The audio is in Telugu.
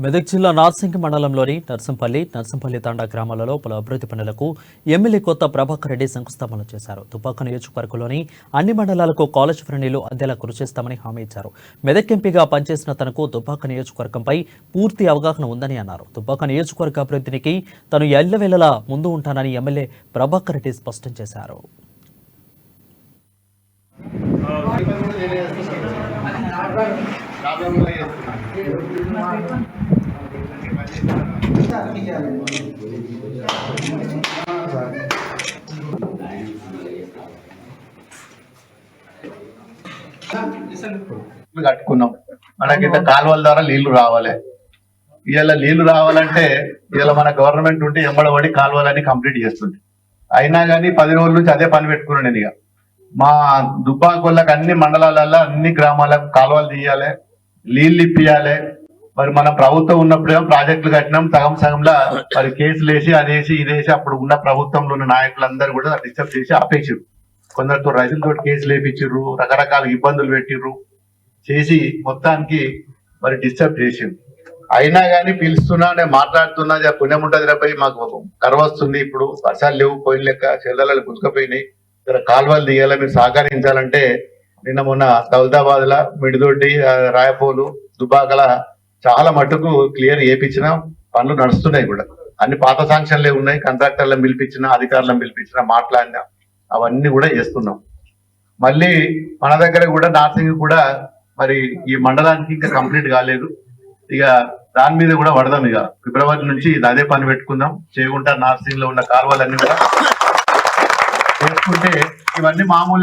మెదక్ జిల్లా నార్సింగి మండలంలోని నర్సంపల్లి తాండా గ్రామాలలో పలు అభివృద్ధి పనులకు ఎమ్మెల్యే కొత్త ప్రభాకర్ రెడ్డి శంకుస్థాపన చేశారు. దుబ్బాక నియోజకవర్గంలోని అన్ని మండలాలకు కాలేజ్ ఫ్రెండ్లీలు అందేలా కృషి చేస్తామని హామీ ఇచ్చారు. మెదక్ ఎంపీగా పనిచేసిన తనకు దుబ్బాక నియోజకవర్గంపై పూర్తి అవగాహన ఉందని అన్నారు. దుబ్బాక నియోజకవర్గ అభివృద్ధికి తను ఎల్లవేళలా ముందు ఉంటానని ఎమ్మెల్యే ప్రభాకర్ రెడ్డి స్పష్టం చేశారు. కట్టుకున్నాం. మనకింత కాలువల ద్వారా నీళ్లు రావాలి. ఇలా నీళ్లు రావాలంటే ఇలా మన గవర్నమెంట్ ఉంటే ఎంబడబడి కాలువలన్నీ కంప్లీట్ చేస్తుంది. అయినా కానీ 10 రోజుల నుంచి అదే పని పెట్టుకున్నాను నేను. ఇక మా దుబ్బాకొళ్ళకి అన్ని మండలాలలో అన్ని గ్రామాలకు కాలువలు తీయాలి, నీళ్లు ఇప్పియాలి. మరి మన ప్రభుత్వం ఉన్నప్పుడేమో ప్రాజెక్టులు కట్టినాం, సగంలా మరి కేసులు వేసి అదేసి ఇదేసి అప్పుడు ఉన్న ప్రభుత్వంలో ఉన్న నాయకులందరూ కూడా డిస్టర్బ్ చేసి ఆపేసారు. కొందరితో రైతులతో కేసులు వేపించారు, రకరకాల ఇబ్బందులు పెట్టిర్రు చేసి మొత్తానికి మరి డిస్టర్బ్ చేసింది. అయినా కానీ పిలుస్తున్నా, నేను మాట్లాడుతున్నా, పుణ్యం ఉంటుంది రేపై మాకు కరువు వస్తుంది, ఇప్పుడు వర్షాలు లేవు, పోయిన లెక్క చెల్లెళ్ళు గుంజుకపోయినాయి, కాలువలు తీయాలి, మీరు సహకరించాలంటే నిన్న మొన్న దౌలతాబాద్ లా మిడిదొడ్డి, రాయపోలు, దుబాకల చాలా మటుకు క్లియర్ చేయించిన పనులు నడుస్తున్నాయి. కూడా అన్ని పాత శాంక్షన్లే ఉన్నాయి. కాంట్రాక్టర్లను పిలిపించిన, అధికారులను పిలిపించిన, మాట్లాడినా అవన్నీ కూడా చేస్తున్నాం. మళ్ళీ మన దగ్గర కూడా నార్సింగ్ కూడా మరి ఈ మండలానికి ఇంకా కంప్లీట్ కాలేదు. ఇక దాని మీద కూడా పడదాం. ఇక ఫిబ్రవరి నుంచి అదే పని పెట్టుకుందాం. చేయకుండా నార్సింగ్ లో ఉన్న కాలువలన్నీ కూడా చేసుకుంటే ఇవన్నీ మామూలు